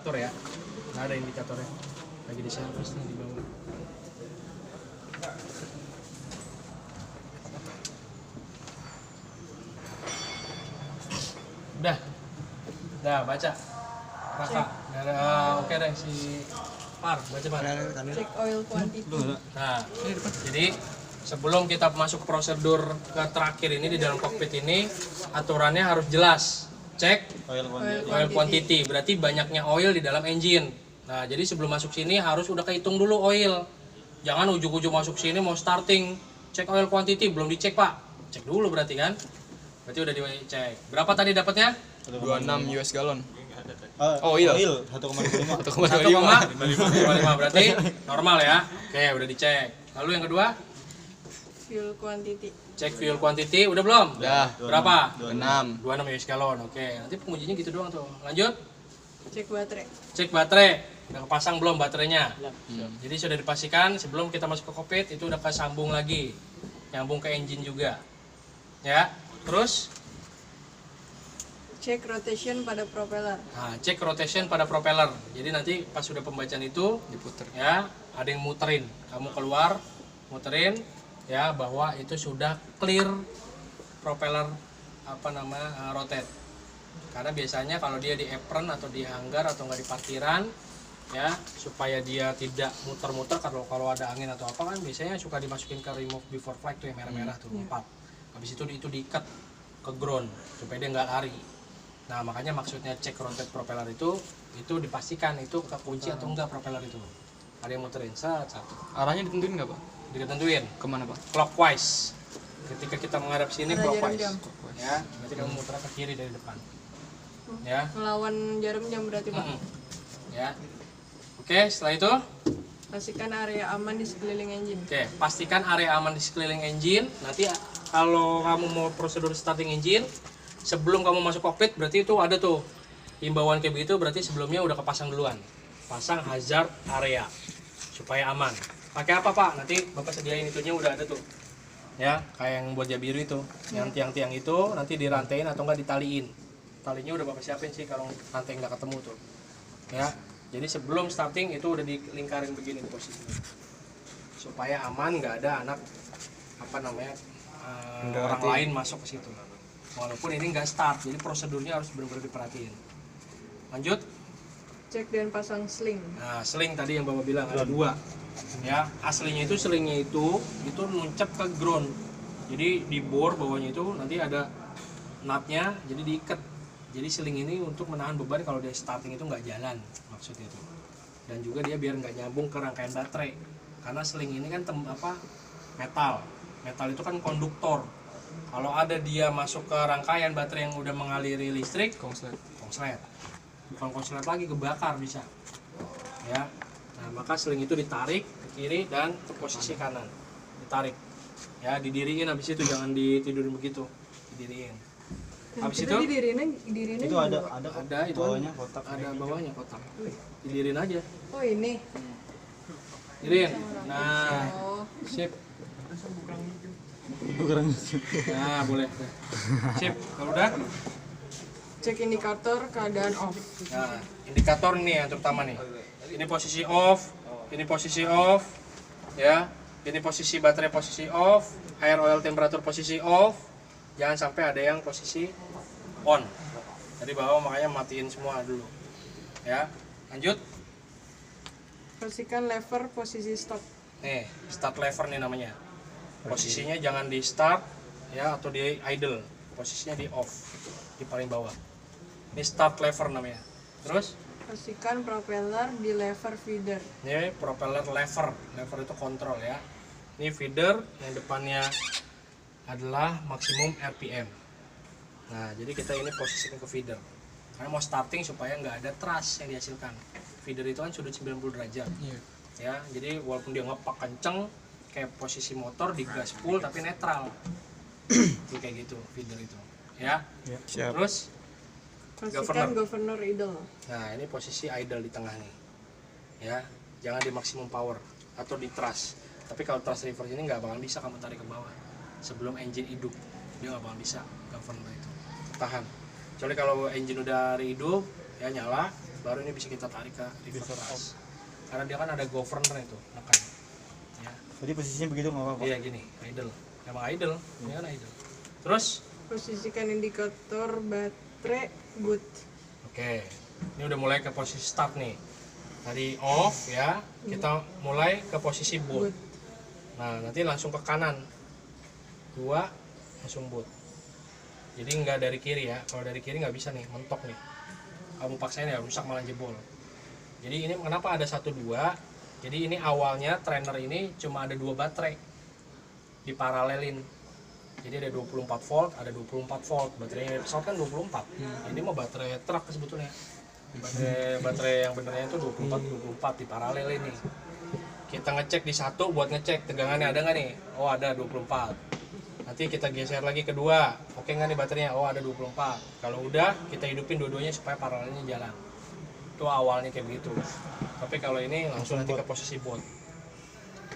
indikator ya, nggak ada indikatornya, lagi di service nih di bawah. Udah baca kakak. Oke deh si Par, baca Par. Check oil quantity. Nah, jadi sebelum kita masuk prosedur ke terakhir ini di dalam kokpit ini, aturannya harus jelas. Cek oil quantity, berarti banyaknya oil di dalam engine. Nah, jadi sebelum masuk sini harus udah kehitung dulu oil. Jangan ujuk-ujuk masuk sini mau starting, cek oil quantity belum dicek Pak. Cek dulu berarti kan? Berarti udah dicek. Berapa tadi dapatnya? 26 US gallon. Oil 1,5. 1,5 berarti normal ya. Oke, udah dicek. Lalu yang kedua, Fuel quantity. cek fuel quantity, udah belum? Udah. Berapa? 26. 26 US gallon. Oke, nanti pengujinya gitu doang tuh. Lanjut, Cek baterai. cek baterai. Udah kepasang belum baterainya? Jadi sudah dipastikan sebelum kita masuk ke kokpit itu udah kesambung lagi. Nyambung ke engine juga. Ya. Terus Cek rotation pada propeller. nah, cek rotation pada propeller. Jadi nanti pas sudah pembacaan itu Diputer. ya, ada yang muterin. Kamu keluar, muterin ya bahwa itu sudah clear propeller rotate. Karena biasanya kalau dia di apron atau di hanggar atau enggak di parkiran ya, supaya dia tidak muter-muter kalau ada angin atau apa kan biasanya suka dimasukin ke remove before flight tuh yang merah-merah tuh 4. Habis itu diikat ke ground supaya dia nggak lari. Nah, makanya maksudnya cek rotate propeller itu dipastikan itu kekunci atau enggak propeller itu. Ada yang muterin satu. Arahnya ditentuin nggak Pak? Ditentuin Kemana Pak? clockwise. Ketika kita menghadap sini Arah clockwise. jarum Ya, berarti kamu muter ke kiri dari depan. Ya. Melawan jarum jam berarti Pak. Ya. Oke, setelah itu Pastikan area aman di sekeliling engine. oke, pastikan area aman di sekeliling engine. Nanti kalau kamu mau prosedur starting engine, sebelum kamu masuk kokpit berarti itu ada tuh himbauan kayak begitu, berarti sebelumnya udah kepasang duluan. Pasang hazard area supaya aman. Pakai apa Pak? Nanti Bapak sediain itunya udah ada tuh. Ya, kayak yang buat Jabiru itu. Yang tiang-tiang itu nanti dirantain atau enggak ditaliin. Talinya udah Bapak siapin sih kalau rantai nggak ketemu tuh. Ya. Jadi sebelum starting itu udah dilingkarin begini posisinya. Supaya aman, nggak ada anak orang lain masuk ke situ. Walaupun ini nggak start, jadi prosedurnya harus benar-benar diperhatiin. Lanjut. Cek dan pasang sling. Nah, sling tadi yang Bapak bilang ada 2. Ya, aslinya itu slingnya itu nuncap ke ground. Jadi di bore bawahnya itu nanti ada nutnya, jadi diikat. Jadi sling ini untuk menahan beban kalau dia starting itu nggak jalan maksudnya itu. Dan juga dia biar nggak nyambung ke rangkaian baterai. Karena sling ini kan metal. Metal itu kan konduktor. Kalau ada dia masuk ke rangkaian baterai yang udah mengaliri listrik, konslet. Bukan konslet lagi, kebakar bisa. Ya. Nah, maka sling itu ditarik ke kiri dan ke posisi kanan. Ditarik. Ya, didiriin habis itu jangan ditidurin begitu. Didiriin. Habis itu didiriin Itu ada itu bawahnya kotak. ada bawahnya kotak. Didirin aja. Oh ini. Didirin. Nah, Oh. sip. Nah, boleh. Sip. Kalau udah, Cek indikator keadaan off. nah, indikator ini yang terutama nih. Ini posisi off, ini posisi off, ya. Ini posisi baterai posisi off, air oil temperatur posisi off. Jangan sampai ada yang posisi on. Dari bawah makanya matiin semua dulu. Ya, lanjut. Pastikan lever posisi stop. Nih, start lever nih namanya. Posisinya jangan di start ya atau di idle. Posisinya di off, di paling bawah. Ini start lever namanya. Terus Pastikan propeller di lever feeder. ini propeller lever. Lever itu kontrol ya. Ini feeder yang depannya adalah maksimum RPM. Nah, jadi kita ini posisikan ke feeder. Karena mau starting supaya nggak ada thrust yang dihasilkan. Feeder itu kan sudut 90 derajat. Ya, jadi walaupun dia ngepak kenceng kayak posisi motor di gas full tapi netral. Itu kayak gitu feeder itu. Ya. Siap. Terus Pastikan governor idle. nah, ini posisi idle di tengah nih. Ya, jangan di maksimum power atau di thrust. Tapi kalau thrust reverse ini nggak bakal bisa kamu tarik ke bawah sebelum engine hidup, dia nggak bakal bisa governor itu tahan. Kecuali kalau engine udah hidup ya nyala, baru ini bisa kita tarik ke reverse. Karena dia kan ada governor itu, nekan. Ya. Jadi posisinya begitu nggak apa-apa. Iya gini, idle. Emang idle, ini kan idle. Terus, Posisikan indikator baterai boot. oke, ini udah mulai ke posisi start nih. Tadi off ya, kita mulai ke posisi boot. Boot. Nah, nanti langsung ke kanan. 2, langsung boot. Jadi nggak dari kiri ya, kalau dari kiri nggak bisa nih, mentok nih. Kamu paksain ya, rusak malah jebol. Jadi ini kenapa ada 1, 2? Jadi ini awalnya trainer ini cuma ada 2 baterai diparalelin. Jadi ada 24 volt, ada 24 volt. Baterainya pesawat kan 24. Ini mau baterai truk sebetulnya. Baterai yang benernya itu 24 diparalelin nih. Kita ngecek di 1 buat ngecek tegangannya ada nggak nih? Oh ada 24. Nanti kita geser lagi ke 2. Oke nggak nih baterainya? Oh ada 24. Kalau udah kita hidupin dua-duanya supaya paralelnya jalan. Itu awalnya kayak begitu. Tapi kalau ini langsung nanti ke posisi boot.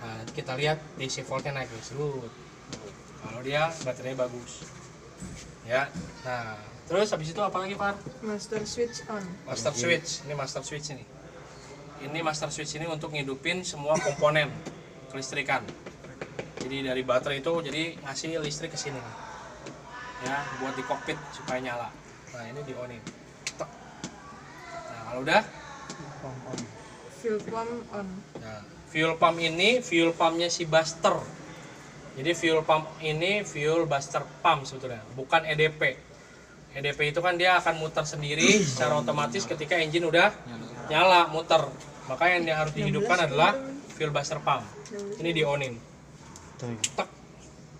Nah, nanti kita lihat DC voltnya naik nih, serut. Kalau dia baterainya bagus. Ya. Nah, terus habis itu apa lagi, Par? Master switch on. Master switch. Ini master switch ini. Ini master switch ini untuk ngidupin semua komponen kelistrikan. Jadi dari baterai itu jadi ngasih listrik ke sini nih. Ya, buat di kokpit supaya nyala. Nah, ini di on-in. Tek. Nah, kalau udah Fuel pump on. nah, fuel pump ini fuel pumpnya si Buster. Jadi fuel pump ini fuel Buster pump sebetulnya, bukan EDP. EDP itu kan dia akan muter sendiri secara otomatis ketika engine udah nyala muter. Maka yang harus dihidupkan adalah fuel Buster pump. Ini di onin. Tak.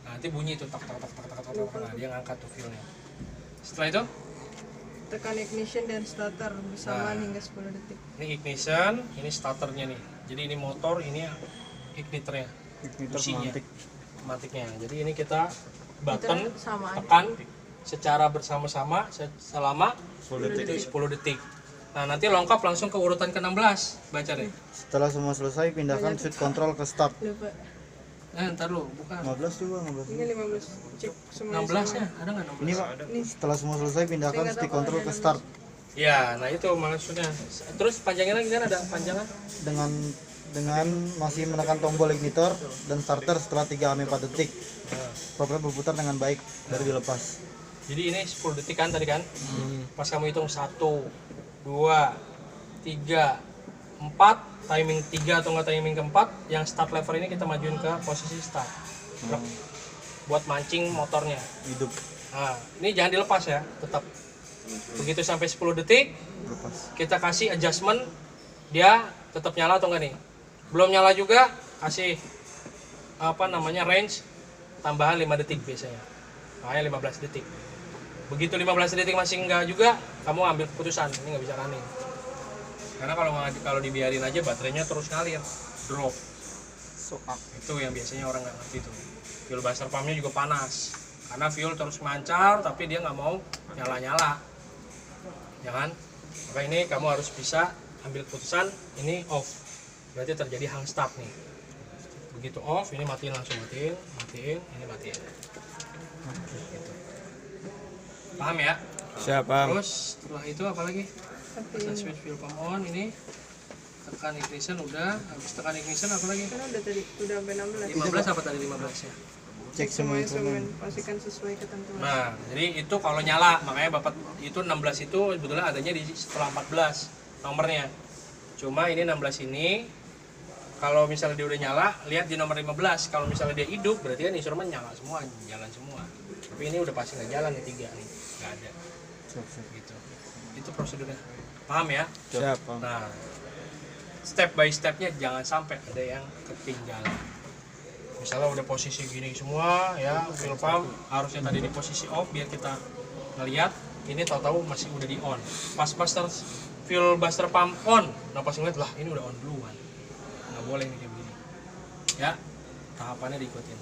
Nah, nanti bunyi itu tak. Nah, dia ngangkat tuh fuelnya. Setelah itu Tekan ignition dan starter bersamaan Nah. hingga 10 detik. ini ignition, ini starternya nih. Jadi ini motor, ini igniternya. Businya. Matiknya. Jadi ini kita button Kita sama aja. tekan secara bersama-sama selama 10 detik. 10 detik. Nah, nanti lengkap langsung ke urutan ke-16. Baca deh. Setelah semua selesai, pindahkan switch control ke start. Lupa. Ntar lu, bukan. 15 juga, 15. Ini 15. Cek semuanya. 16 ya? Ada nggak 16? Ini Pak, setelah semua selesai, pindahkan Saya nggak stick tahu control kalau ke ada start. Ya, nah itu maksudnya. Terus panjangnya lagi kan ada panjangan? Dengan masih menekan tombol ignitor dan starter setelah 3-4 detik. Nah, Program berputar dengan baik, baru dilepas. jadi ini 10 detik kan tadi kan? Pas kamu hitung 1, 2, 3, 4, timing 3 atau enggak timing keempat, yang start lever ini kita majuin ke posisi start. Brek. Buat mancing motornya. Hidup, Nah, ini jangan dilepas ya, tetap. Begitu sampai 10 detik, lepas. kita kasih adjustment, dia tetap nyala atau enggak nih. Belum nyala juga, kasih range tambahan 5 detik biasanya. Makanya 15 detik. Begitu 15 detik masih enggak juga, kamu ambil keputusan, ini nggak bisa running. Karena kalau dibiarin aja baterainya terus ngalir, drop. Itu yang biasanya orang nggak ngerti tuh. Fuel Buster pumpnya juga panas. Karena fuel terus mancar, tapi dia nggak mau nyala-nyala. Ya kan? Maka ini kamu harus bisa ambil keputusan, ini off. Berarti terjadi hang start nih. Begitu off, ini matiin langsung matiin, ini matiin. Gitu. Paham ya? Siapa? Terus setelah itu apa lagi? Kita switch fuel pump on, ini tekan ignition udah, habis tekan ignition apa lagi? Kan udah tadi, udah sampai 16. 15 apa tadi 15 ya? Cek semua instrumen. instrumen. Pastikan sesuai ketentuan. Nah, jadi itu kalau nyala, makanya Bapak itu 16 itu sebetulnya adanya di setelah 14 nomornya. Cuma ini 16 ini kalau misalnya dia udah nyala, lihat di nomor 15. Kalau misalnya dia hidup, berarti kan instrumen nyala semua, jalan semua. Tapi ini udah pasti nggak jalan nih 3 nih, nggak ada. Gitu. Itu prosedurnya. Paham ya? Siapa? Nah, step by stepnya jangan sampai ada yang ketinggalan. Misalnya udah posisi gini semua ya, fuel pump harusnya tadi di posisi off biar kita ngelihat, ini tahu-tahu masih udah di on. Pas fuel Buster pump on, nah pas ngeliat lah ini udah on duluan. Nggak boleh nih kayak begini. Ya, tahapannya diikutin.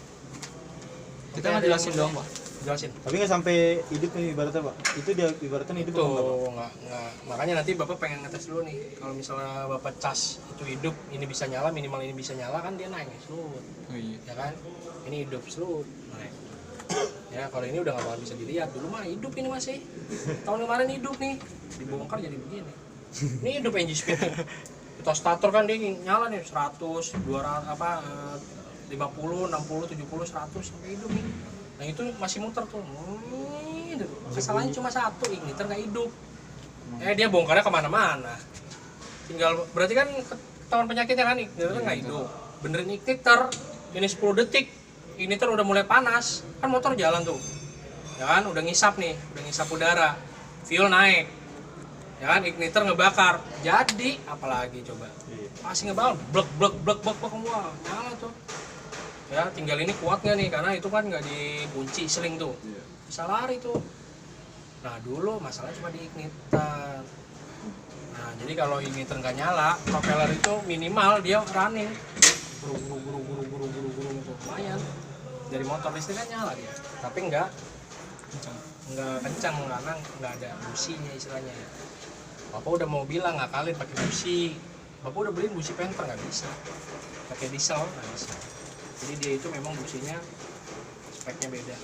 Kita nggak jelasin doang, Pak. Jelasin. Tapi nggak sampai hidup nih ibaratnya Pak. Itu dia ibaratnya hidup apa enggak, Pak? Tuh, nggak. Makanya nanti Bapak pengen ngetes dulu nih. Kalau misalnya Bapak cas itu hidup, ini bisa nyala, minimal ini bisa nyala kan dia naik selut. Oh iya. Ya kan? Ini hidup selut, naik. Ya kalau ini udah nggak bakal bisa dilihat. Dulu mah hidup ini masih. Tahun kemarin hidup nih, dibongkar jadi begini. Ini hidup engine speed. Kita starter kan dia nyala nih 100, 200 apa 50, 60, 70, 100 sampai hidup nih. Nah itu masih muter tuh. Masalahnya cuma satu, igniter nggak hidup. Dia bongkarnya kemana-mana. Tinggal berarti kan ketahuan penyakitnya kan igniter nggak hidup. Benerin igniter, ini 10 detik, igniter udah mulai panas, kan motor jalan tuh. Ya kan udah ngisap nih, udah ngisap udara, fuel naik. Ya kan igniter ngebakar. Jadi apalagi coba. Pasti ngebakar, blek semua. Nyala tuh. Ya tinggal ini kuat nggak nih, karena itu kan nggak dikunci seling tuh. Bisa lari tuh. Nah dulu masalah cuma di igniter. Nah jadi kalau igniter nggak nyala, propeller itu minimal dia running. Guru gitu. Lumayan. Dari motor listrik kan nyala dia, tapi nggak kencang karena nggak ada businya istilahnya. Bapak udah mau bilang ngakalin pakai busi, bapak udah beliin busi Panther nggak bisa, pakai diesel nggak bisa. Jadi dia itu memang businya speknya beda.